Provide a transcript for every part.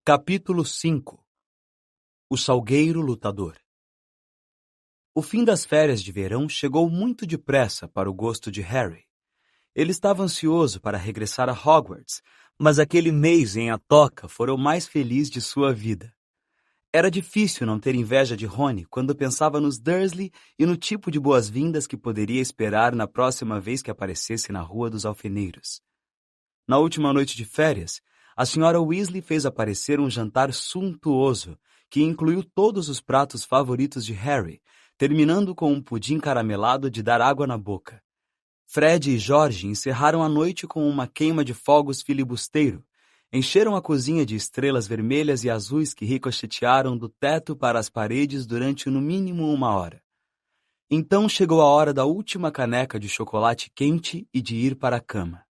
Capítulo 5. O Salgueiro Lutador. O fim das férias de verão chegou muito depressa para o gosto de Harry. Ele estava ansioso para regressar a Hogwarts, mas aquele mês em A Toca fora o mais feliz de sua vida. Era difícil não ter inveja de Rony quando pensava nos Dursley e no tipo de boas-vindas que poderia esperar na próxima vez que aparecesse na Rua dos Alfeneiros. Na última noite de férias, a senhora Weasley fez aparecer um jantar suntuoso que incluiu todos os pratos favoritos de Harry, terminando com um pudim caramelado de dar água na boca. Fred e George encerraram a noite com uma queima de fogos filibusteiro. Encheram a cozinha de estrelas vermelhas e azuis que ricochetearam do teto para as paredes durante no mínimo 1 hora. Então chegou a hora da última caneca de chocolate quente e de ir para a cama.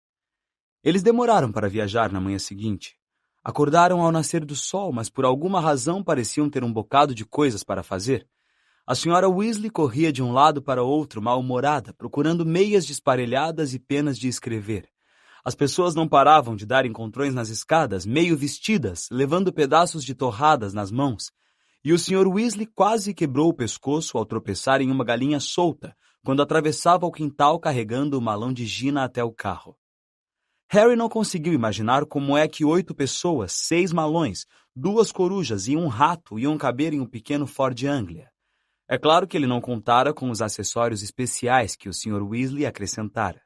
Eles demoraram para viajar na manhã seguinte. Acordaram ao nascer do sol, mas por alguma razão pareciam ter um bocado de coisas para fazer. A senhora Weasley corria de um lado para outro, mal-humorada, procurando meias desparelhadas e penas de escrever. As pessoas não paravam de dar encontrões nas escadas, meio vestidas, levando pedaços de torradas nas mãos. E o Sr. Weasley quase quebrou o pescoço ao tropeçar em uma galinha solta, quando atravessava o quintal carregando o malão de Gina até o carro. Harry não conseguiu imaginar como é que 8 pessoas, 6 malões, 2 corujas e um rato iam caber em um pequeno Ford Anglia. É claro que ele não contara com os acessórios especiais que o Sr. Weasley acrescentara.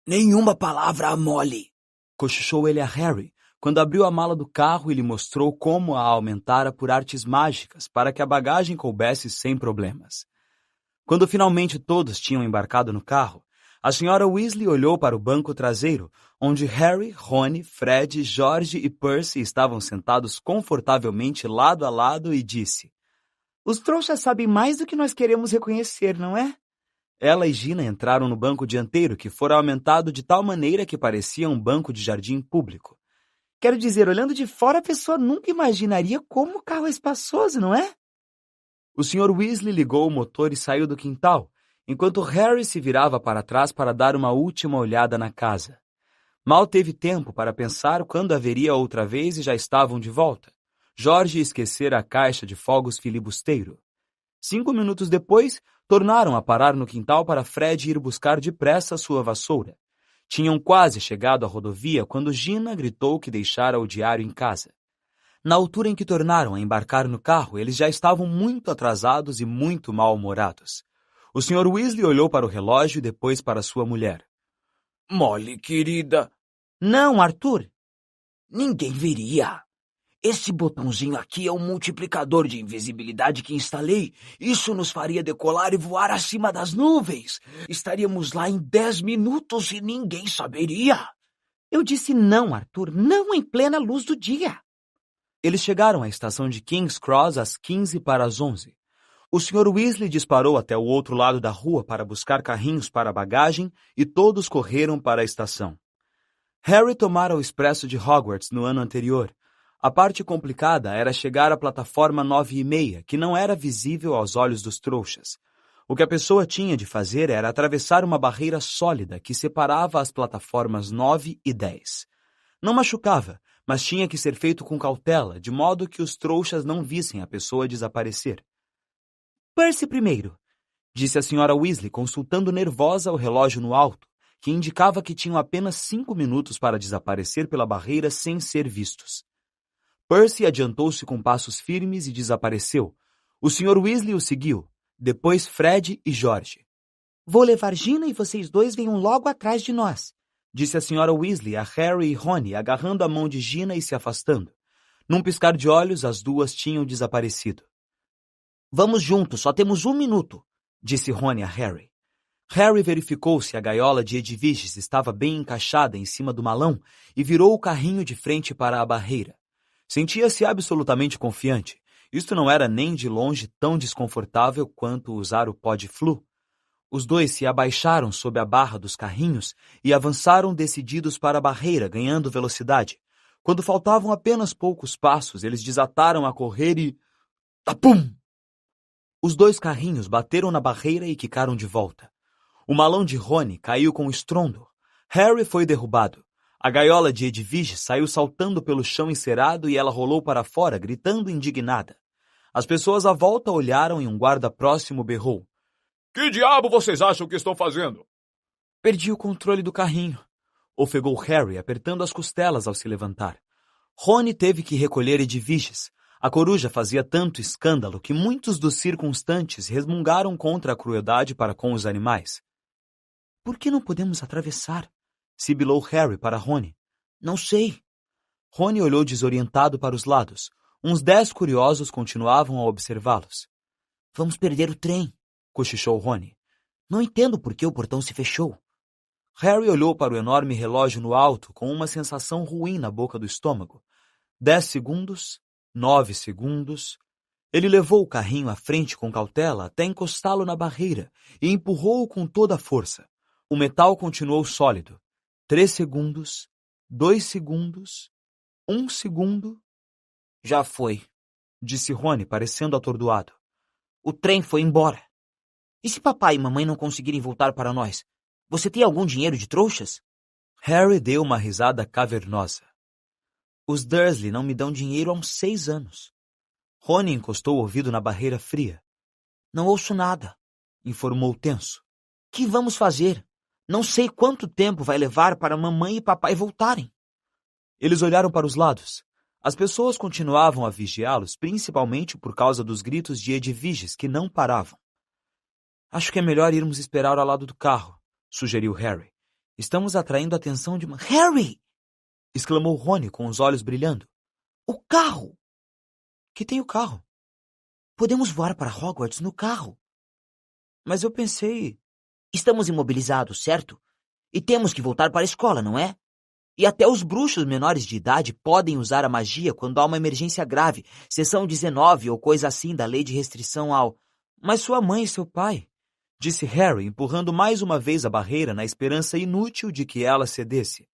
Nenhuma palavra a Molly, cochichou ele a Harry, quando abriu a mala do carro e lhe mostrou como a aumentara por artes mágicas para que a bagagem coubesse sem problemas. Quando finalmente todos tinham embarcado no carro, a senhora Weasley olhou para o banco traseiro, onde Harry, Rony, Fred, George e Percy estavam sentados confortavelmente lado a lado e disse: "Os trouxas sabem mais do que nós queremos reconhecer, não é?" Ela e Gina entraram no banco dianteiro, que fora aumentado de tal maneira que parecia um banco de jardim público. Quero dizer, olhando de fora, a pessoa nunca imaginaria como o carro é espaçoso, não é? O Sr. Weasley ligou o motor e saiu do quintal, enquanto Harry se virava para trás para dar uma última olhada na casa. Mal teve tempo para pensar quando haveria outra vez e já estavam de volta. George esquecera a caixa de fogos filibusteiro. 5 minutos depois, tornaram a parar no quintal para Fred ir buscar depressa sua vassoura. Tinham quase chegado à rodovia quando Gina gritou que deixara o diário em casa. Na altura em que tornaram a embarcar no carro, eles já estavam muito atrasados e muito mal-humorados. O Sr. Weasley olhou para o relógio e depois para sua mulher. Molly, querida. Não, Arthur. Ninguém viria. Esse botãozinho aqui é um multiplicador de invisibilidade que instalei. Isso nos faria decolar e voar acima das nuvens. Estaríamos lá em 10 minutos e ninguém saberia. Eu disse não, Arthur, não em plena luz do dia. Eles chegaram à estação de King's Cross às 15 para as 11. O Sr. Weasley disparou até o outro lado da rua para buscar carrinhos para bagagem e todos correram para a estação. Harry tomara o expresso de Hogwarts no ano anterior. A parte complicada era chegar à plataforma 9:30, que não era visível aos olhos dos trouxas. O que a pessoa tinha de fazer era atravessar uma barreira sólida que separava as plataformas 9 e 10. Não machucava, mas tinha que ser feito com cautela, de modo que os trouxas não vissem a pessoa desaparecer. Percy primeiro, disse a senhora Weasley, consultando nervosa o relógio no alto, que indicava que tinham apenas 5 minutos para desaparecer pela barreira sem ser vistos. Percy adiantou-se com passos firmes e desapareceu. O Sr. Weasley o seguiu, depois Fred e George. "Vou levar Gina e vocês dois venham logo atrás de nós", disse a senhora Weasley a Harry e Rony, agarrando a mão de Gina e se afastando. Num piscar de olhos, as duas tinham desaparecido. "Vamos juntos, só temos 1 minuto", disse Rony a Harry. Harry verificou se a gaiola de Edwiges estava bem encaixada em cima do malão e virou o carrinho de frente para a barreira. Sentia-se absolutamente confiante. Isto não era nem de longe tão desconfortável quanto usar o pó de flu. Os dois se abaixaram sob a barra dos carrinhos e avançaram decididos para a barreira, ganhando velocidade. Quando faltavam apenas poucos passos, eles desataram a correr e... Tapum! Os 2 carrinhos bateram na barreira e quicaram de volta. O malão de Rony caiu com estrondo. Harry foi derrubado. A gaiola de Edwige saiu saltando pelo chão encerado e ela rolou para fora, gritando indignada. As pessoas à volta olharam e um guarda próximo berrou. Que diabo vocês acham que estão fazendo? Perdi o controle do carrinho, ofegou Harry, apertando as costelas ao se levantar. Rony teve que recolher Edwiges. A coruja fazia tanto escândalo que muitos dos circunstantes resmungaram contra a crueldade para com os animais. Por que não podemos atravessar? Sibilou Harry para Rony. Não sei. Rony olhou desorientado para os lados. Uns 10 curiosos continuavam a observá-los. Vamos perder o trem, cochichou Rony. Não entendo por que o portão se fechou. Harry olhou para o enorme relógio no alto com uma sensação ruim na boca do estômago. 10 segundos, 9 segundos. Ele levou o carrinho à frente com cautela até encostá-lo na barreira e empurrou-o com toda a força. O metal continuou sólido. 3 segundos, 2 segundos, 1 segundo. Já foi, disse Rony, parecendo atordoado. O trem foi embora. E se papai e mamãe não conseguirem voltar para nós? Você tem algum dinheiro de trouxas? Harry deu uma risada cavernosa. Os Dursley não me dão dinheiro há uns 6 anos. Rony encostou o ouvido na barreira fria. Não ouço nada, informou tenso. Que vamos fazer? Não sei quanto tempo vai levar para mamãe e papai voltarem. Eles olharam para os lados. As pessoas continuavam a vigiá-los, principalmente por causa dos gritos de Edwiges que não paravam. Acho que é melhor irmos esperar ao lado do carro, sugeriu Harry. Estamos atraindo a atenção de uma... Harry! Exclamou Rony com os olhos brilhando. O carro! Que tem o carro? Podemos voar para Hogwarts no carro. Mas eu pensei... Estamos imobilizados, certo? E temos que voltar para a escola, não é? E até os bruxos menores de idade podem usar a magia quando há uma emergência grave, seção 19 ou coisa assim da lei de restrição ao... Mas sua mãe e seu pai... disse Harry, empurrando mais uma vez a barreira na esperança inútil de que ela cedesse.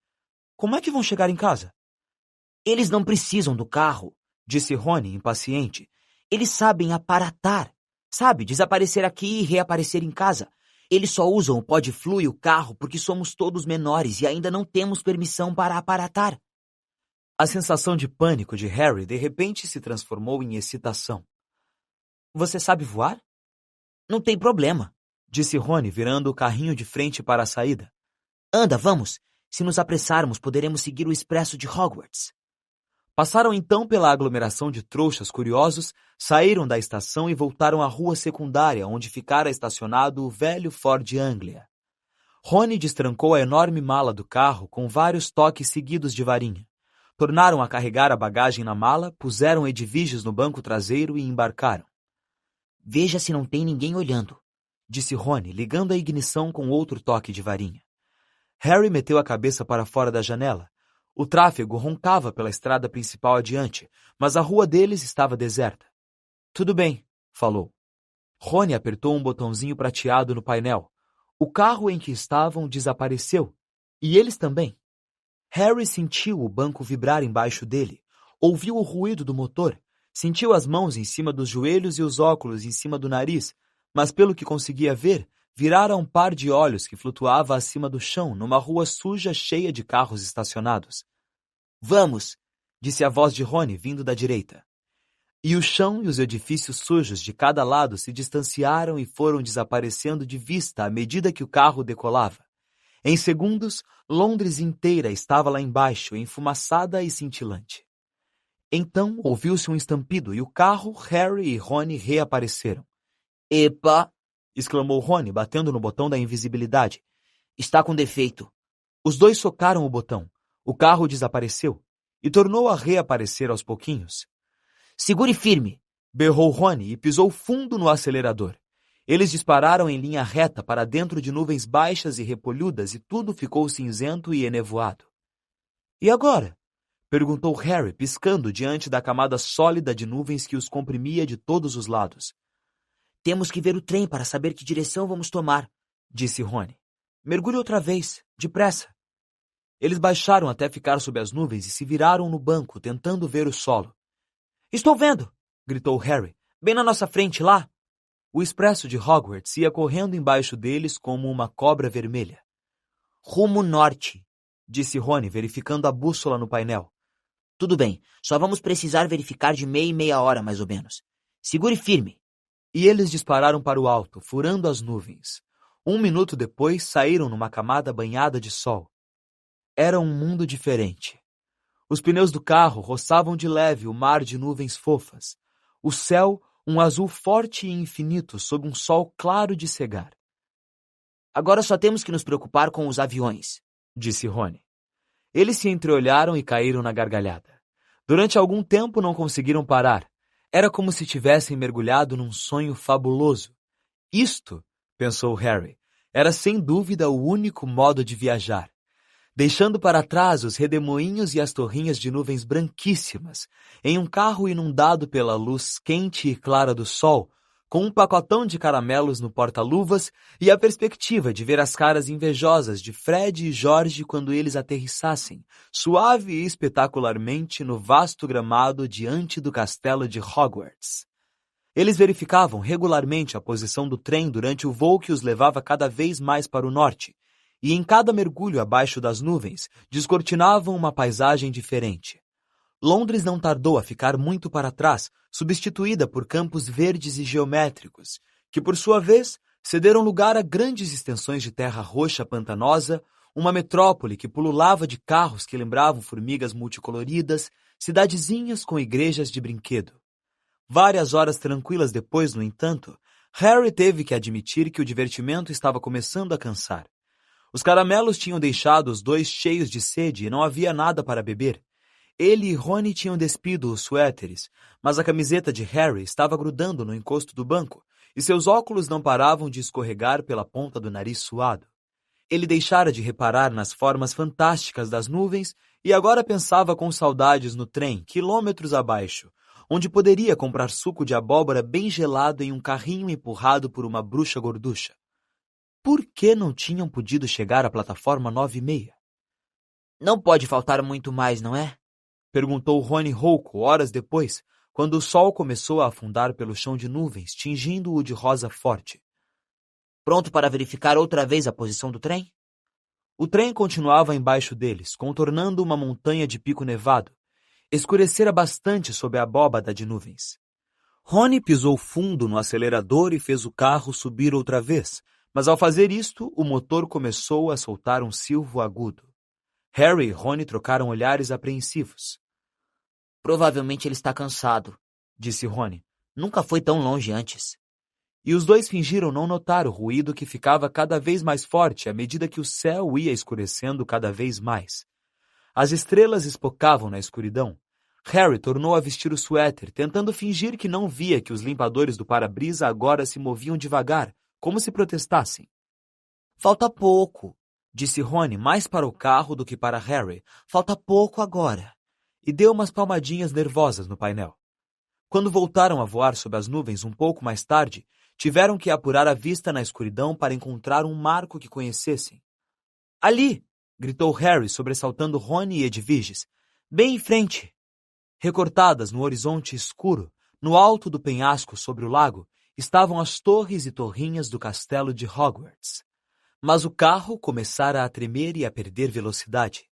Como é que vão chegar em casa? Eles não precisam do carro, disse Rony, impaciente. Eles sabem aparatar. Sabe, desaparecer aqui e reaparecer em casa. Eles só usam o Podflu e o carro porque somos todos menores e ainda não temos permissão para aparatar. A sensação de pânico de Harry de repente se transformou em excitação. Você sabe voar? Não tem problema, disse Rony, virando o carrinho de frente para a saída. Anda, vamos. Se nos apressarmos, poderemos seguir o expresso de Hogwarts. Passaram então pela aglomeração de trouxas curiosos, saíram da estação e voltaram à rua secundária, onde ficara estacionado o velho Ford Anglia. Rony destrancou a enorme mala do carro com vários toques seguidos de varinha. Tornaram a carregar a bagagem na mala, puseram Edwiges no banco traseiro e embarcaram. Veja se não tem ninguém olhando, disse Rony, ligando a ignição com outro toque de varinha. Harry meteu a cabeça para fora da janela. O tráfego roncava pela estrada principal adiante, mas a rua deles estava deserta. Tudo bem, falou. Rony apertou um botãozinho prateado no painel. O carro em que estavam desapareceu, e eles também. Harry sentiu o banco vibrar embaixo dele, ouviu o ruído do motor, sentiu as mãos em cima dos joelhos e os óculos em cima do nariz, mas pelo que conseguia ver, virara um par de olhos que flutuava acima do chão, numa rua suja cheia de carros estacionados. Vamos, disse a voz de Rony vindo da direita. E o chão e os edifícios sujos de cada lado se distanciaram e foram desaparecendo de vista à medida que o carro decolava. Em segundos, Londres inteira estava lá embaixo, enfumaçada e cintilante. Então ouviu-se um estampido e o carro, Harry e Rony reapareceram. Epa! Exclamou Rony, batendo no botão da invisibilidade. Está com defeito. Os dois socaram o botão. O carro desapareceu e tornou a reaparecer aos pouquinhos. Segure firme! Berrou Rony e pisou fundo no acelerador. Eles dispararam em linha reta para dentro de nuvens baixas e repolhudas e tudo ficou cinzento e enevoado. E agora? Perguntou Harry, piscando diante da camada sólida de nuvens que os comprimia de todos os lados. Temos que ver o trem para saber que direção vamos tomar, disse Rony. Mergulhe outra vez, depressa. Eles baixaram até ficar sob as nuvens e se viraram no banco, tentando ver o solo. Estou vendo! Gritou Harry. Bem na nossa frente, lá! O expresso de Hogwarts ia correndo embaixo deles como uma cobra vermelha. Rumo norte, disse Rony, verificando a bússola no painel. Tudo bem, só vamos precisar verificar de meia em meia hora, mais ou menos. Segure firme. E eles dispararam para o alto, furando as nuvens. 1 minuto depois, saíram numa camada banhada de sol. Era um mundo diferente. Os pneus do carro roçavam de leve o mar de nuvens fofas. O céu, um azul forte e infinito sob um sol claro de cegar. Agora só temos que nos preocupar com os aviões, disse Rony. Eles se entreolharam e caíram na gargalhada. Durante algum tempo não conseguiram parar. Era como se tivessem mergulhado num sonho fabuloso. Isto, pensou Harry, era sem dúvida o único modo de viajar. Deixando para trás os redemoinhos e as torrinhas de nuvens branquíssimas, em um carro inundado pela luz quente e clara do sol, com um pacotão de caramelos no porta-luvas e a perspectiva de ver as caras invejosas de Fred e George quando eles aterrissassem, suave e espetacularmente no vasto gramado diante do castelo de Hogwarts. Eles verificavam regularmente a posição do trem durante o voo que os levava cada vez mais para o norte, e em cada mergulho abaixo das nuvens descortinavam uma paisagem diferente. Londres não tardou a ficar muito para trás, substituída por campos verdes e geométricos, que por sua vez cederam lugar a grandes extensões de terra roxa pantanosa, uma metrópole que pululava de carros que lembravam formigas multicoloridas, cidadezinhas com igrejas de brinquedo. Várias horas tranquilas depois, no entanto, Harry teve que admitir que o divertimento estava começando a cansar. Os caramelos tinham deixado os dois cheios de sede e não havia nada para beber. Ele e Rony tinham despido os suéteres, mas a camiseta de Harry estava grudando no encosto do banco e seus óculos não paravam de escorregar pela ponta do nariz suado. Ele deixara de reparar nas formas fantásticas das nuvens e agora pensava com saudades no trem, quilômetros abaixo, onde poderia comprar suco de abóbora bem gelado em um carrinho empurrado por uma bruxa gorducha. Por que não tinham podido chegar à plataforma 9:30? Não pode faltar muito mais, não é? Perguntou Rony rouco horas depois, quando o sol começou a afundar pelo chão de nuvens, tingindo-o de rosa forte. Pronto para verificar outra vez a posição do trem? O trem continuava embaixo deles, contornando uma montanha de pico nevado. Escurecera bastante sob a abóbada de nuvens. Rony pisou fundo no acelerador e fez o carro subir outra vez, mas ao fazer isto, o motor começou a soltar um silvo agudo. Harry e Rony trocaram olhares apreensivos. Provavelmente ele está cansado, disse Rony. Nunca foi tão longe antes. E os dois fingiram não notar o ruído que ficava cada vez mais forte à medida que o céu ia escurecendo cada vez mais. As estrelas espocavam na escuridão. Harry tornou a vestir o suéter, tentando fingir que não via que os limpadores do para-brisa agora se moviam devagar, como se protestassem. Falta pouco, disse Rony mais para o carro do que para Harry. Falta pouco agora. E deu umas palmadinhas nervosas no painel. Quando voltaram a voar sob as nuvens um pouco mais tarde, tiveram que apurar a vista na escuridão para encontrar um marco que conhecessem. Ali! Gritou Harry, sobressaltando Rony e Edviges. Bem em frente! Recortadas no horizonte escuro, no alto do penhasco sobre o lago, estavam as torres e torrinhas do castelo de Hogwarts. Mas o carro começara a tremer e a perder velocidade.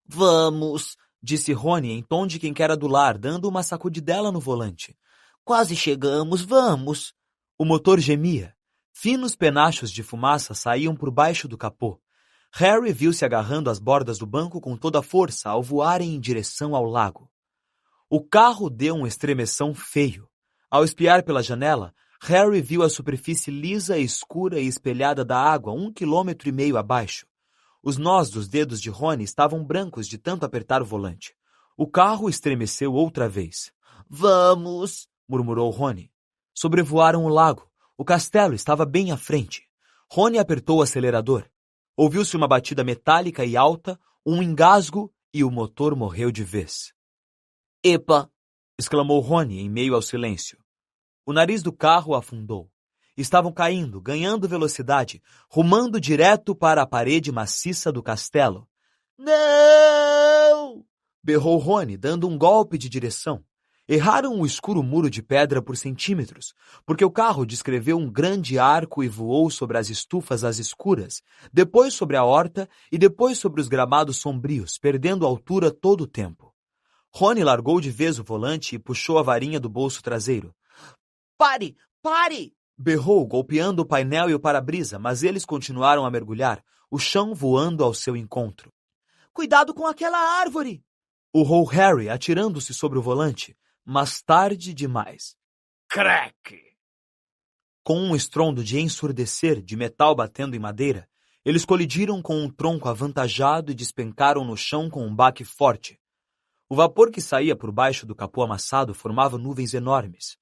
Vamos! Disse Rony em tom de quem quer adular, dando uma sacudidela no volante. Quase chegamos, vamos! O motor gemia. Finos penachos de fumaça saíam por baixo do capô. Harry viu-se agarrando às bordas do banco com toda a força ao voarem em direção ao lago. O carro deu um estremeção feio. Ao espiar pela janela, Harry viu a superfície lisa, escura e espelhada da água 1,5 km abaixo. Os nós dos dedos de Rony estavam brancos de tanto apertar o volante. O carro estremeceu outra vez. Vamos! Murmurou Rony. Sobrevoaram o lago. O castelo estava bem à frente. Rony apertou o acelerador. Ouviu-se uma batida metálica e alta, um engasgo e o motor morreu de vez. Epa! Exclamou Rony em meio ao silêncio. O nariz do carro afundou. Estavam caindo, ganhando velocidade, rumando direto para a parede maciça do castelo. Não! Berrou Rony, dando um golpe de direção. Erraram o escuro muro de pedra por centímetros, porque o carro descreveu um grande arco e voou sobre as estufas às escuras, depois sobre a horta e depois sobre os gramados sombrios, perdendo altura todo o tempo. Rony largou de vez o volante e puxou a varinha do bolso traseiro. Pare! Pare! Berrou, golpeando o painel e o para-brisa, mas eles continuaram a mergulhar, o chão voando ao seu encontro. Cuidado com aquela árvore! Urrou Harry, atirando-se sobre o volante, mas tarde demais. Crack! Com um estrondo de ensurdecer, de metal batendo em madeira, eles colidiram com um tronco avantajado e despencaram no chão com um baque forte. O vapor que saía por baixo do capô amassado formava nuvens enormes.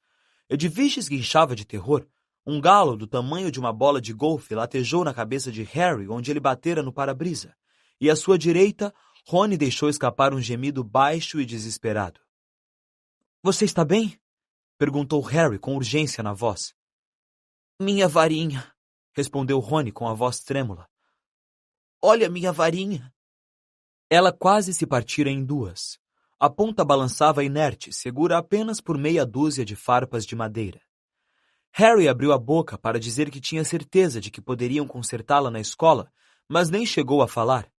Edviges guinchava de terror. Um galo do tamanho de uma bola de golfe latejou na cabeça de Harry onde ele batera no para-brisa, e à sua direita, Rony deixou escapar um gemido baixo e desesperado. — Você está bem? Perguntou Harry com urgência na voz. — Minha varinha, respondeu Rony com a voz trêmula. — Olha minha varinha. Ela quase se partira em duas. A ponta balançava inerte, segura apenas por meia dúzia de farpas de madeira. Harry abriu a boca para dizer que tinha certeza de que poderiam consertá-la na escola, mas nem chegou a falar.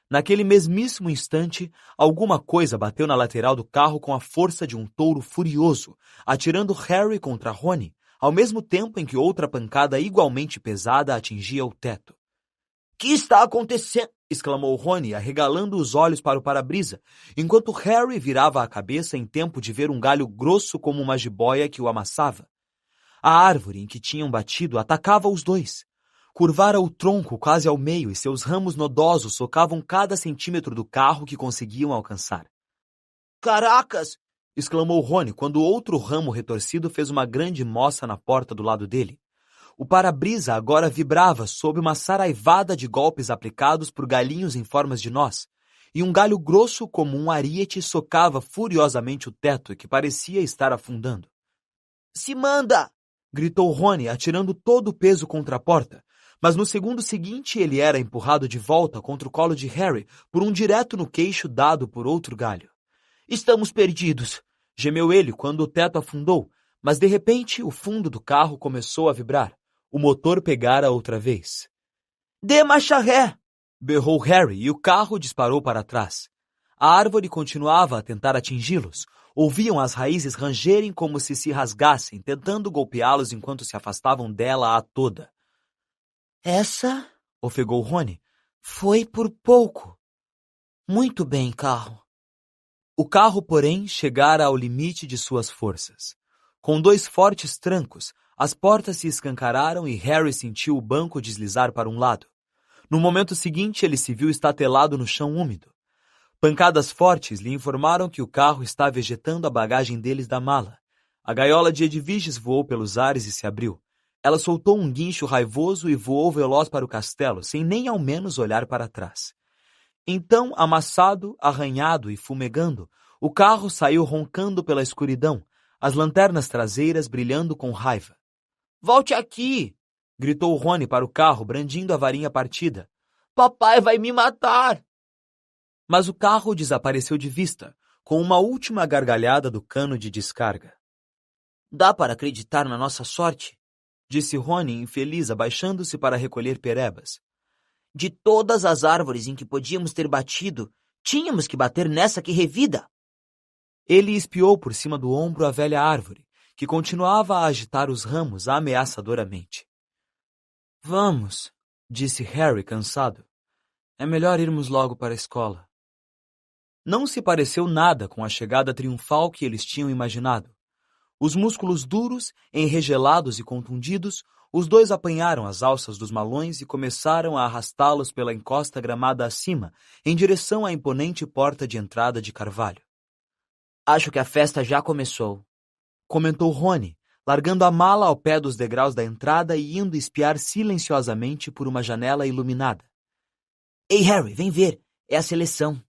Naquele mesmíssimo instante, alguma coisa bateu na lateral do carro com a força de um touro furioso, atirando Harry contra Rony, ao mesmo tempo em que outra pancada igualmente pesada atingia o teto. — Que está acontecendo? Exclamou Rony, arregalando os olhos para o para-brisa, enquanto Harry virava a cabeça em tempo de ver um galho grosso como uma jiboia que o amassava. A árvore em que tinham batido atacava os dois. Curvara o tronco quase ao meio e seus ramos nodosos socavam cada centímetro do carro que conseguiam alcançar. — Caracas! Exclamou Rony quando outro ramo retorcido fez uma grande moça na porta do lado dele. O para-brisa agora vibrava sob uma saraivada de golpes aplicados por galinhos em formas de nós, e um galho grosso como um ariete socava furiosamente o teto que parecia estar afundando. — Se manda! Gritou Rony, atirando todo o peso contra a porta, mas no segundo seguinte ele era empurrado de volta contra o colo de Harry por um direto no queixo dado por outro galho. — Estamos perdidos! Gemeu ele quando o teto afundou, mas de repente o fundo do carro começou a vibrar. O motor pegara outra vez. — Dê marcha ré! Berrou Harry e o carro disparou para trás. A árvore continuava a tentar atingi-los. Ouviam as raízes rangerem como se rasgassem, tentando golpeá-los enquanto se afastavam dela a toda. — Essa, ofegou Rony, foi por pouco. Muito bem, carro. O carro, porém, chegara ao limite de suas forças. Com dois fortes trancos, as portas se escancararam e Harry sentiu o banco deslizar para um lado. No momento seguinte, ele se viu estatelado no chão úmido. Pancadas fortes lhe informaram que o carro estava ejetando a bagagem deles da mala. A gaiola de Edviges voou pelos ares e se abriu. Ela soltou um guincho raivoso e voou veloz para o castelo, sem nem ao menos olhar para trás. Então, amassado, arranhado e fumegando, o carro saiu roncando pela escuridão, as lanternas traseiras brilhando com raiva. — Volte aqui! Gritou Rony para o carro, brandindo a varinha partida. — Papai vai me matar! Mas o carro desapareceu de vista, com uma última gargalhada do cano de descarga. — Dá para acreditar na nossa sorte? Disse Rony, infeliz, abaixando-se para recolher perebas. — De todas as árvores em que podíamos ter batido, tínhamos que bater nessa que revida. Ele espiou por cima do ombro a velha árvore, que continuava a agitar os ramos ameaçadoramente. — Vamos, disse Harry, cansado. É melhor irmos logo para a escola. Não se pareceu nada com a chegada triunfal que eles tinham imaginado. Os músculos duros, enregelados e contundidos, os dois apanharam as alças dos malões e começaram a arrastá-los pela encosta gramada acima, em direção à imponente porta de entrada de carvalho. — Acho que a festa já começou, comentou Rony, largando a mala ao pé dos degraus da entrada e indo espiar silenciosamente por uma janela iluminada. — Ei, Harry, vem ver, é a seleção.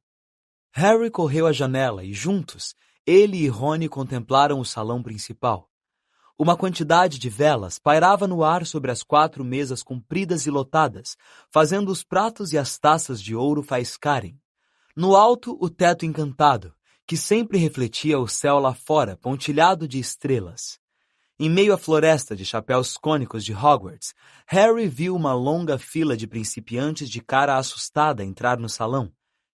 Harry correu à janela e, juntos, ele e Rony contemplaram o salão principal. Uma quantidade de velas pairava no ar sobre as 4 mesas compridas e lotadas, fazendo os pratos e as taças de ouro faiscarem. No alto, o teto encantado, que sempre refletia o céu lá fora, pontilhado de estrelas. Em meio à floresta de chapéus cônicos de Hogwarts, Harry viu uma longa fila de principiantes de cara assustada entrar no salão.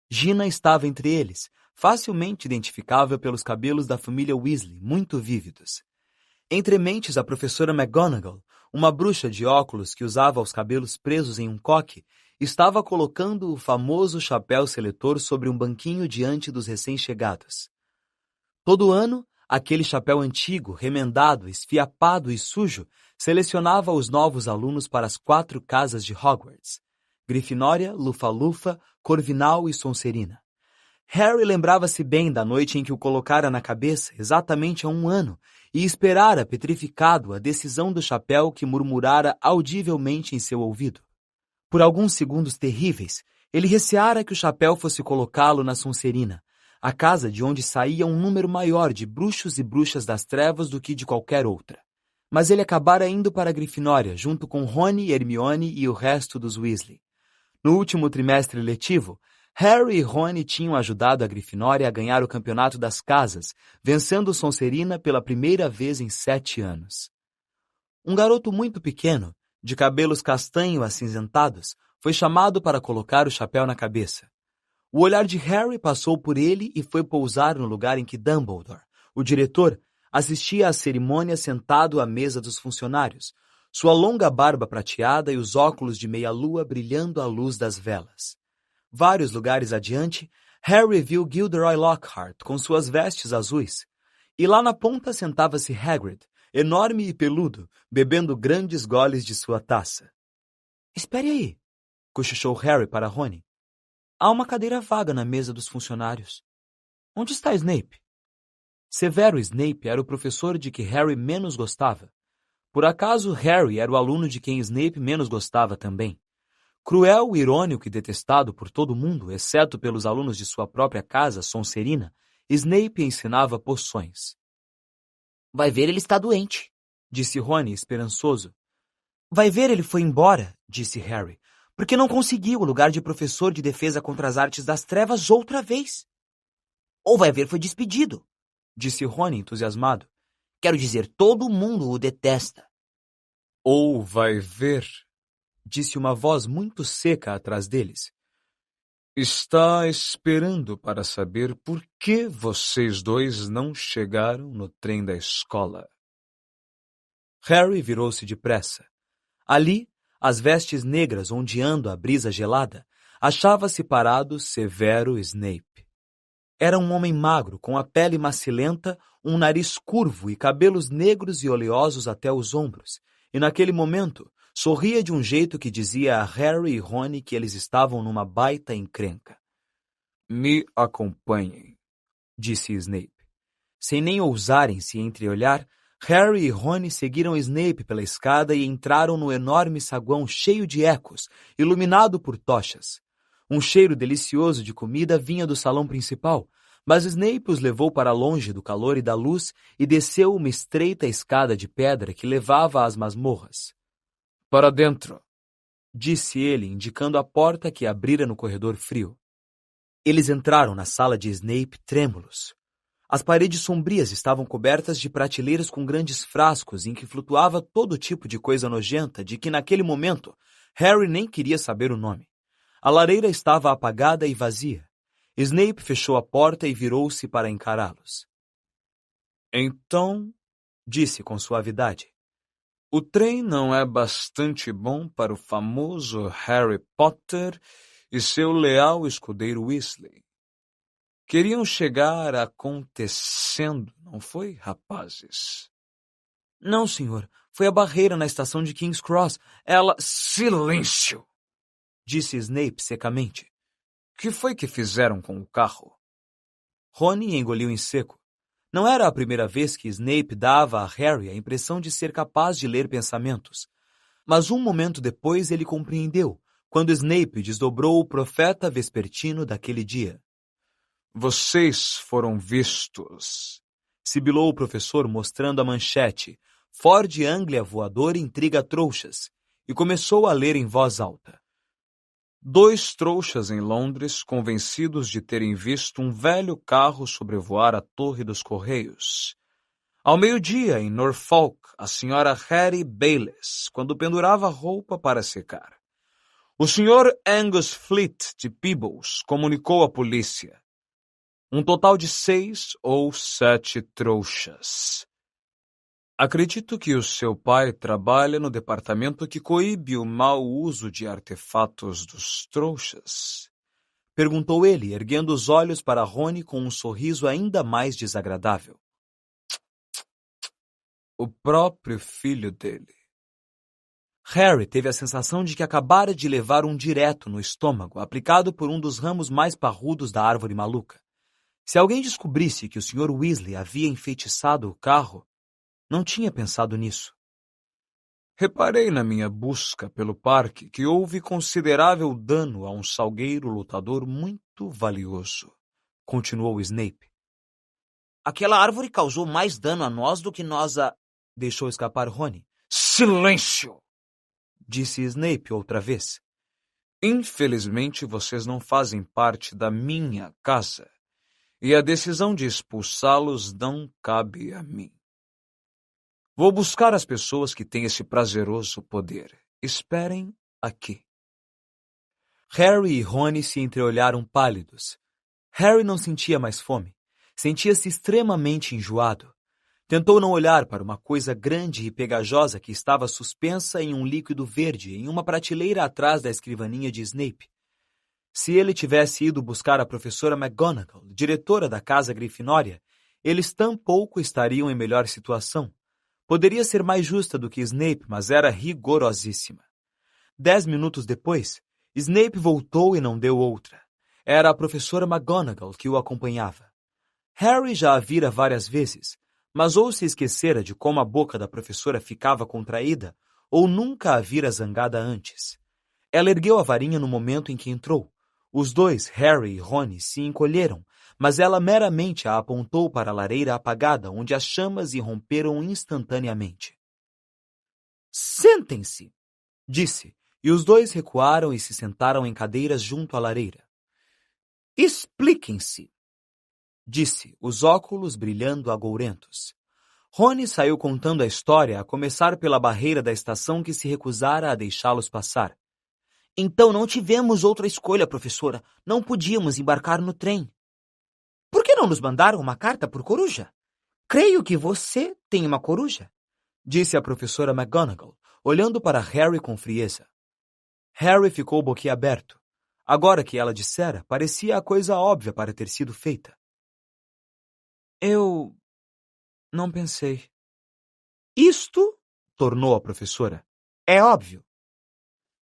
Gina estava entre eles, facilmente identificável pelos cabelos da família Weasley, muito vívidos. Entre mentes, a professora McGonagall, uma bruxa de óculos que usava os cabelos presos em um coque, estava colocando o famoso chapéu seletor sobre um banquinho diante dos recém-chegados. Todo ano, aquele chapéu antigo, remendado, esfiapado e sujo, selecionava os novos alunos para as 4 casas de Hogwarts: Grifinória, Lufa-Lufa, Corvinal e Sonserina. Harry lembrava-se bem da noite em que o colocara na cabeça, exatamente há 1 ano, e esperara, petrificado, a decisão do chapéu que murmurara audivelmente em seu ouvido. Por alguns segundos terríveis, ele receara que o chapéu fosse colocá-lo na Sonserina, a casa de onde saía um número maior de bruxos e bruxas das trevas do que de qualquer outra. Mas ele acabara indo para a Grifinória, junto com Rony, Hermione e o resto dos Weasley. No último trimestre letivo, Harry e Rony tinham ajudado a Grifinória a ganhar o campeonato das casas, vencendo Sonserina pela primeira vez em 7 anos. Um garoto muito pequeno, de cabelos castanho acinzentados, foi chamado para colocar o chapéu na cabeça. O olhar de Harry passou por ele e foi pousar no lugar em que Dumbledore, o diretor, assistia à cerimônia sentado à mesa dos funcionários, sua longa barba prateada e os óculos de meia-lua brilhando à luz das velas. Vários lugares adiante, Harry viu Gilderoy Lockhart com suas vestes azuis, e lá na ponta sentava-se Hagrid, enorme e peludo, bebendo grandes goles de sua taça. — Espere aí! Cochichou Harry para Rony. Há uma cadeira vaga na mesa dos funcionários. Onde está Snape? Severo Snape era o professor de que Harry menos gostava. Por acaso, Harry era o aluno de quem Snape menos gostava também. Cruel, irônico e detestado por todo mundo, exceto pelos alunos de sua própria casa, Sonserina, Snape ensinava poções. Vai ver, ele está doente, disse Rony, esperançoso. Vai ver, ele foi embora, disse Harry, porque não conseguiu o lugar de professor de defesa contra as artes das trevas outra vez. Ou vai ver, foi despedido, disse Rony, entusiasmado. Quero dizer, todo mundo o detesta. Ou vai ver, disse uma voz muito seca atrás deles. Está esperando para saber por que vocês dois não chegaram no trem da escola. Harry virou-se depressa. Ali, as vestes negras ondeando à brisa gelada, achava-se parado Severo Snape. Era um homem magro, com a pele macilenta, um nariz curvo e cabelos negros e oleosos até os ombros, e naquele momento sorria de um jeito que dizia a Harry e Rony que eles estavam numa baita encrenca. Me acompanhem, disse Snape. Sem nem ousarem se entreolhar, Harry e Rony seguiram Snape pela escada e entraram no enorme saguão cheio de ecos, iluminado por tochas. Um cheiro delicioso de comida vinha do salão principal, mas Snape os levou para longe do calor e da luz e desceu uma estreita escada de pedra que levava às masmorras. Para dentro, disse ele, indicando a porta que abrira no corredor frio. Eles entraram na sala de Snape trêmulos. As paredes sombrias estavam cobertas de prateleiras com grandes frascos em que flutuava todo tipo de coisa nojenta de que, naquele momento, Harry nem queria saber o nome. A lareira estava apagada e vazia. Snape fechou a porta e virou-se para encará-los. Então, disse com suavidade, o trem não é bastante bom para o famoso Harry Potter e seu leal escudeiro Weasley. Queriam chegar acontecendo, não foi, rapazes? Não, senhor. Foi a barreira na estação de King's Cross. Ela... Silêncio! Disse Snape secamente. Que foi que fizeram com o carro? Rony engoliu em seco. Não era a primeira vez que Snape dava a Harry a impressão de ser capaz de ler pensamentos. Mas um momento depois ele compreendeu, quando Snape desdobrou o profeta vespertino daquele dia. Vocês foram vistos, sibilou o professor mostrando a manchete, Ford Anglia voador intriga trouxas, e começou a ler em voz alta. Dois trouxas em Londres, convencidos de terem visto um velho carro sobrevoar a Torre dos Correios. Ao meio-dia, em Norfolk, a senhora Hattie Bayliss, quando pendurava roupa para secar. O Sr. Angus Fleet, de Peebles, comunicou à polícia. Um total de 6 ou 7 trouxas. Acredito que o seu pai trabalha no departamento que coíbe o mau uso de artefatos dos trouxas? Perguntou ele, erguendo os olhos para Rony com um sorriso ainda mais desagradável. O próprio filho dele. Harry teve a sensação de que acabara de levar um direto no estômago, aplicado por um dos ramos mais parrudos da árvore maluca. Se alguém descobrisse que o Sr. Weasley havia enfeitiçado o carro, não tinha pensado nisso. Reparei na minha busca pelo parque que houve considerável dano a um salgueiro lutador muito valioso, continuou Snape. Aquela árvore causou mais dano a nós do que nós a... Deixou escapar Rony. Silêncio! Disse Snape outra vez. Infelizmente, vocês não fazem parte da minha casa, e a decisão de expulsá-los não cabe a mim. Vou buscar as pessoas que têm esse prazeroso poder. Esperem aqui. Harry e Rony se entreolharam pálidos. Harry não sentia mais fome. Sentia-se extremamente enjoado. Tentou não olhar para uma coisa grande e pegajosa que estava suspensa em um líquido verde em uma prateleira atrás da escrivaninha de Snape. Se ele tivesse ido buscar a professora McGonagall, diretora da Casa Grifinória, eles tampouco estariam em melhor situação. Poderia ser mais justa do que Snape, mas era rigorosíssima. 10 minutos depois, Snape voltou e não deu outra. Era a professora McGonagall que o acompanhava. Harry já a vira várias vezes, mas ou se esquecera de como a boca da professora ficava contraída, ou nunca a vira zangada antes. Ela ergueu a varinha no momento em que entrou. Os dois, Harry e Rony, se encolheram, mas ela meramente a apontou para a lareira apagada, onde as chamas irromperam instantaneamente. Sentem-se, disse, e os dois recuaram e se sentaram em cadeiras junto à lareira. Expliquem-se, disse, os óculos brilhando agourentos. Rony saiu contando a história, a começar pela barreira da estação que se recusara a deixá-los passar. Então não tivemos outra escolha, professora. Não podíamos embarcar no trem. Por que não nos mandaram uma carta por coruja? Creio que você tem uma coruja, disse a professora McGonagall, olhando para Harry com frieza. Harry ficou boquiaberto. Agora que ela dissera, parecia a coisa óbvia para ter sido feita. Eu não pensei. Isto, tornou a professora, é óbvio.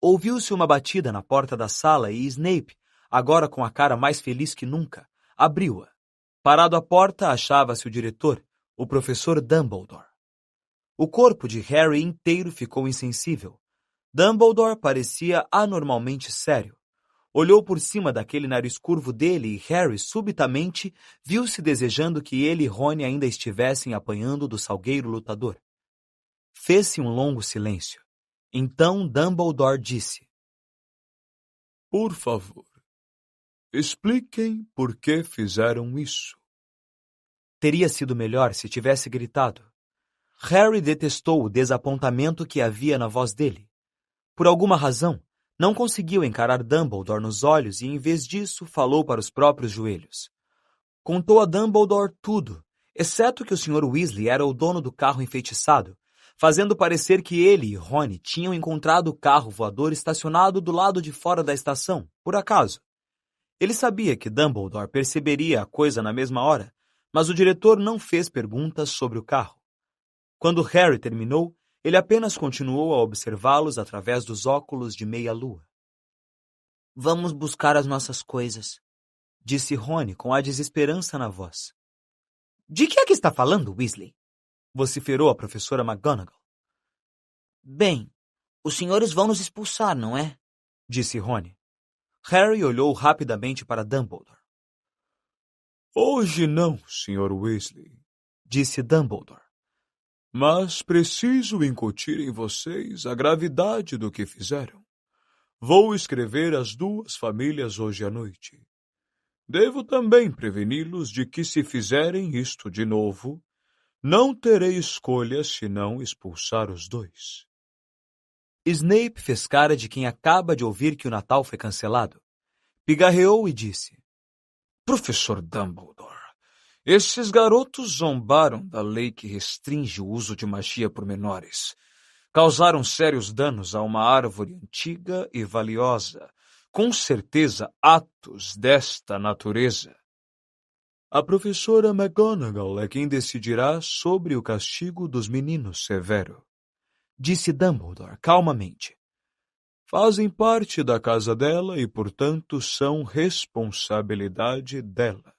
Ouviu-se uma batida na porta da sala e Snape, agora com a cara mais feliz que nunca, abriu-a. Parado à porta achava-se o diretor, o professor Dumbledore. O corpo de Harry inteiro ficou insensível. Dumbledore parecia anormalmente sério. Olhou por cima daquele nariz curvo dele e Harry, subitamente, viu-se desejando que ele e Rony ainda estivessem apanhando do salgueiro lutador. Fez-se um longo silêncio. Então Dumbledore disse: Por favor, expliquem por que fizeram isso. Teria sido melhor se tivesse gritado. Harry detestou o desapontamento que havia na voz dele. Por alguma razão, não conseguiu encarar Dumbledore nos olhos e, em vez disso, falou para os próprios joelhos. Contou a Dumbledore tudo, exceto que o Sr. Weasley era o dono do carro enfeitiçado, fazendo parecer que ele e Rony tinham encontrado o carro voador estacionado do lado de fora da estação, por acaso. Ele sabia que Dumbledore perceberia a coisa na mesma hora, mas o diretor não fez perguntas sobre o carro. Quando Harry terminou, ele apenas continuou a observá-los através dos óculos de meia-lua. Vamos buscar as nossas coisas, disse Rony com a desesperança na voz. De que é que está falando, Weasley? Vociferou a professora McGonagall. Bem, os senhores vão nos expulsar, não é? Disse Rony. Harry olhou rapidamente para Dumbledore. Hoje não, Sr. Weasley, disse Dumbledore. Mas preciso incutir em vocês a gravidade do que fizeram. Vou escrever às 2 famílias hoje à noite. Devo também preveni-los de que, se fizerem isto de novo, não terei escolha senão expulsar os 2. Snape fez cara de quem acaba de ouvir que o Natal foi cancelado. Pigarreou e disse: Professor Dumbledore, esses garotos zombaram da lei que restringe o uso de magia por menores. Causaram sérios danos a uma árvore antiga e valiosa. Com certeza, atos desta natureza. A professora McGonagall é quem decidirá sobre o castigo dos meninos, Severo, disse Dumbledore calmamente. Fazem parte da casa dela e, portanto, são responsabilidade dela.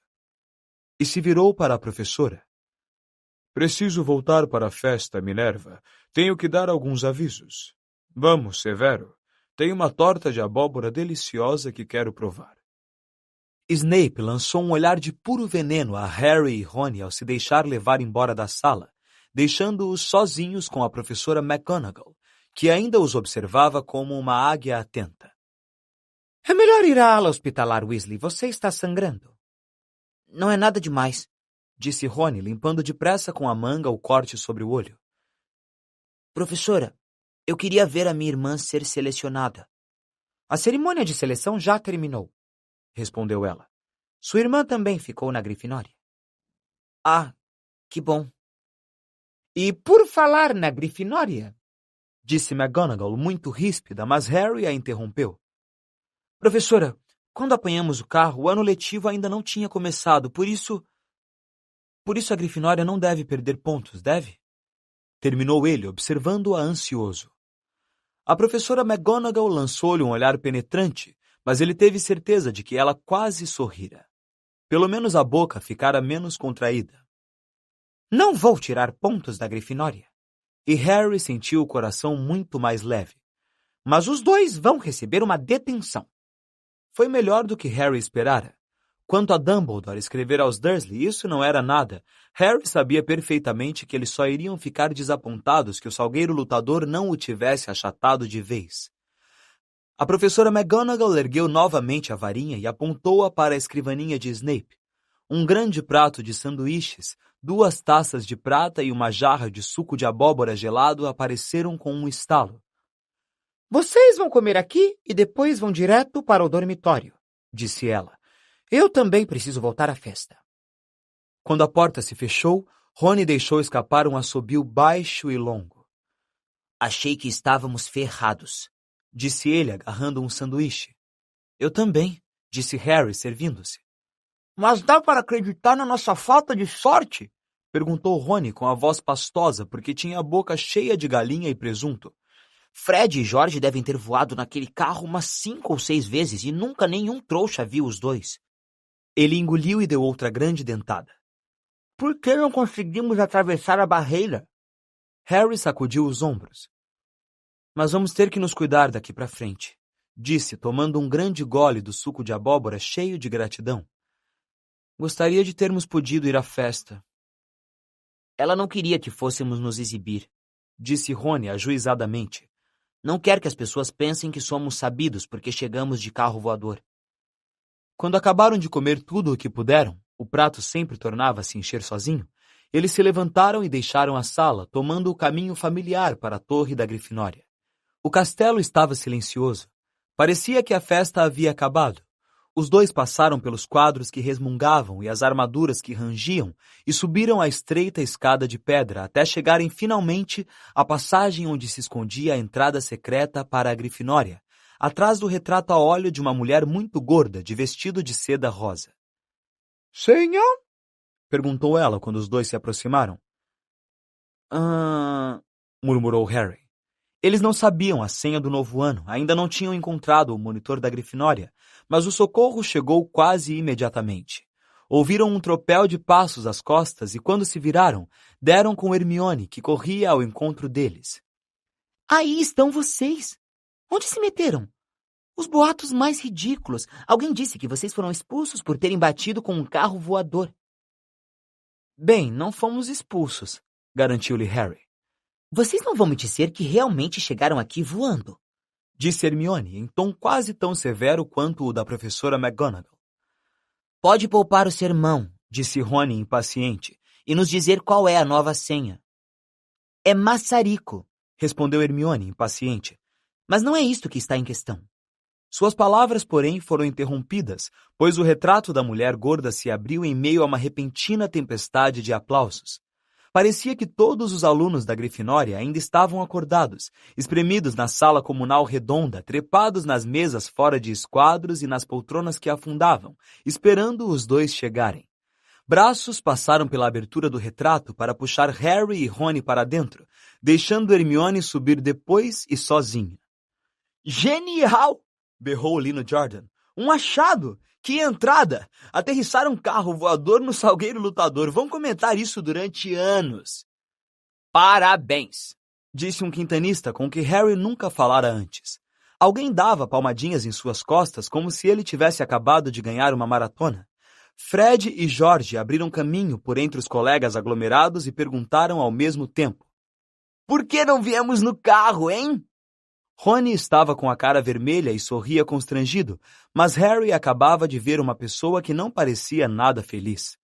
E se virou para a professora. Preciso voltar para a festa, Minerva. Tenho que dar alguns avisos. Vamos, Severo. Tem uma torta de abóbora deliciosa que quero provar. Snape lançou um olhar de puro veneno a Harry e Rony ao se deixar levar embora da sala, deixando-os sozinhos com a professora McGonagall, que ainda os observava como uma águia atenta. É melhor ir à ala hospitalar, Weasley. Você está sangrando. Não é nada demais, disse Rony, limpando depressa com a manga o corte sobre o olho. Professora, eu queria ver a minha irmã ser selecionada. A cerimônia de seleção já terminou, respondeu ela. Sua irmã também ficou na Grifinória. Ah, que bom. E por falar na Grifinória, disse McGonagall muito ríspida, mas Harry a interrompeu. Professora, quando apanhamos o carro, o ano letivo ainda não tinha começado, por isso a Grifinória não deve perder pontos, deve? Terminou ele, observando-a ansioso. A professora McGonagall lançou-lhe um olhar penetrante, mas ele teve certeza de que ela quase sorrira. Pelo menos a boca ficara menos contraída. Não vou tirar pontos da Grifinória. E Harry sentiu o coração muito mais leve. Mas os 2 vão receber uma detenção. Foi melhor do que Harry esperara. Quanto a Dumbledore escrever aos Dursley, isso não era nada. Harry sabia perfeitamente que eles só iriam ficar desapontados que o Salgueiro Lutador não o tivesse achatado de vez. A professora McGonagall ergueu novamente a varinha e apontou-a para a escrivaninha de Snape. Um grande prato de sanduíches, 2 taças de prata e uma jarra de suco de abóbora gelado apareceram com um estalo. Vocês vão comer aqui e depois vão direto para o dormitório, disse ela. Eu também preciso voltar à festa. Quando a porta se fechou, Rony deixou escapar um assobio baixo e longo. Achei que estávamos ferrados, disse ele, agarrando um sanduíche. Eu também, disse Harry, servindo-se. Mas dá para acreditar na nossa falta de sorte? Perguntou Rony com a voz pastosa, porque tinha a boca cheia de galinha e presunto. Fred e George devem ter voado naquele carro umas 5 ou 6 vezes e nunca nenhum trouxa viu os 2. Ele engoliu e deu outra grande dentada. Por que não conseguimos atravessar a barreira? Harry sacudiu os ombros. Mas vamos ter que nos cuidar daqui para frente, disse, tomando um grande gole do suco de abóbora cheio de gratidão. Gostaria de termos podido ir à festa. Ela não queria que fôssemos nos exibir, disse Rony ajuizadamente. Não quer que as pessoas pensem que somos sabidos porque chegamos de carro voador. Quando acabaram de comer tudo o que puderam, o prato sempre tornava a se encher sozinho, eles se levantaram e deixaram a sala, tomando o caminho familiar para a torre da Grifinória. O castelo estava silencioso. Parecia que a festa havia acabado. Os 2 passaram pelos quadros que resmungavam e as armaduras que rangiam e subiram a estreita escada de pedra até chegarem finalmente à passagem onde se escondia a entrada secreta para a Grifinória, atrás do retrato a óleo de uma mulher muito gorda de vestido de seda rosa. — Senhor? Perguntou ela quando os 2 se aproximaram. Murmurou Harry. Eles não sabiam a senha do novo ano, ainda não tinham encontrado o monitor da Grifinória, mas o socorro chegou quase imediatamente. Ouviram um tropel de passos às costas e, quando se viraram, deram com Hermione, que corria ao encontro deles. — Aí estão vocês! Onde se meteram? Os boatos mais ridículos. Alguém disse que vocês foram expulsos por terem batido com um carro voador. Bem, não fomos expulsos, garantiu-lhe Harry. Vocês não vão me dizer que realmente chegaram aqui voando? disse Hermione em tom quase tão severo quanto o da professora McGonagall. Pode poupar o sermão, disse Rony impaciente, e nos dizer qual é a nova senha. É maçarico, respondeu Hermione impaciente. Mas não é isto que está em questão. Suas palavras, porém, foram interrompidas, pois o retrato da mulher gorda se abriu em meio a uma repentina tempestade de aplausos. Parecia que todos os alunos da Grifinória ainda estavam acordados, espremidos na sala comunal redonda, trepados nas mesas fora de esquadros e nas poltronas que afundavam, esperando os dois chegarem. Braços passaram pela abertura do retrato para puxar Harry e Rony para dentro, deixando Hermione subir depois e sozinha. Genial! Berrou Lino Jordan. Um achado! Que entrada! Aterrissar um carro voador no Salgueiro Lutador. Vão comentar isso durante anos. Parabéns! Disse um quintanista com que Harry nunca falara antes. Alguém dava palmadinhas em suas costas como se ele tivesse acabado de ganhar uma maratona. Fred e George abriram caminho por entre os colegas aglomerados e perguntaram ao mesmo tempo. Por que não viemos no carro, hein? Rony estava com a cara vermelha e sorria constrangido, mas Harry acabava de ver uma pessoa que não parecia nada feliz.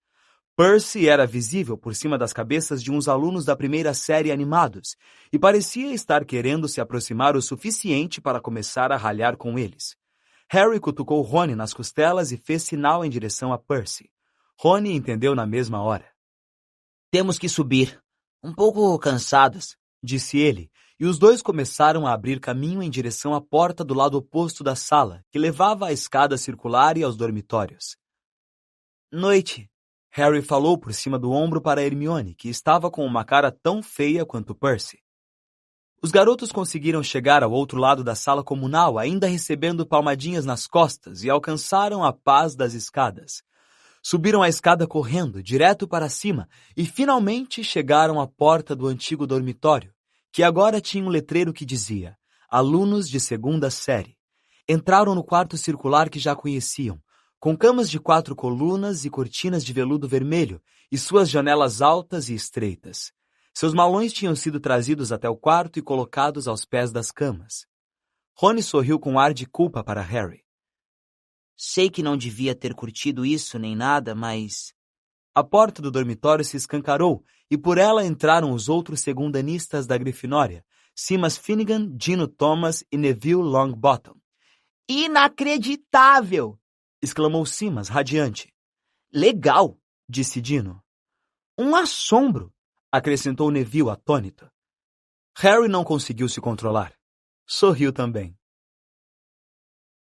Percy era visível por cima das cabeças de uns alunos da primeira série animados e parecia estar querendo se aproximar o suficiente para começar a ralhar com eles. Harry cutucou Rony nas costelas e fez sinal em direção a Percy. Rony entendeu na mesma hora. Temos que subir. Um pouco cansados, disse ele, e os dois começaram a abrir caminho em direção à porta do lado oposto da sala, que levava à escada circular e aos dormitórios. Noite, Harry falou por cima do ombro para Hermione, que estava com uma cara tão feia quanto Percy. Os garotos conseguiram chegar ao outro lado da sala comunal, ainda recebendo palmadinhas nas costas, e alcançaram a paz das escadas. Subiram a escada correndo, direto para cima, e finalmente chegaram à porta do antigo dormitório, que agora tinha um letreiro que dizia Alunos de segunda série. Entraram no quarto circular que já conheciam, com camas de 4 colunas e cortinas de veludo vermelho, e suas janelas altas e estreitas. Seus malões tinham sido trazidos até o quarto e colocados aos pés das camas. Rony sorriu com ar de culpa para Harry. Sei que não devia ter curtido isso nem nada, mas... A porta do dormitório se escancarou e por ela entraram os outros segundanistas da Grifinória, Seamus Finnegan, Dino Thomas e Neville Longbottom. Inacreditável! Exclamou Seamus, radiante. Legal! Disse Dino. Um assombro! Acrescentou Neville atônito. Harry não conseguiu se controlar. Sorriu também.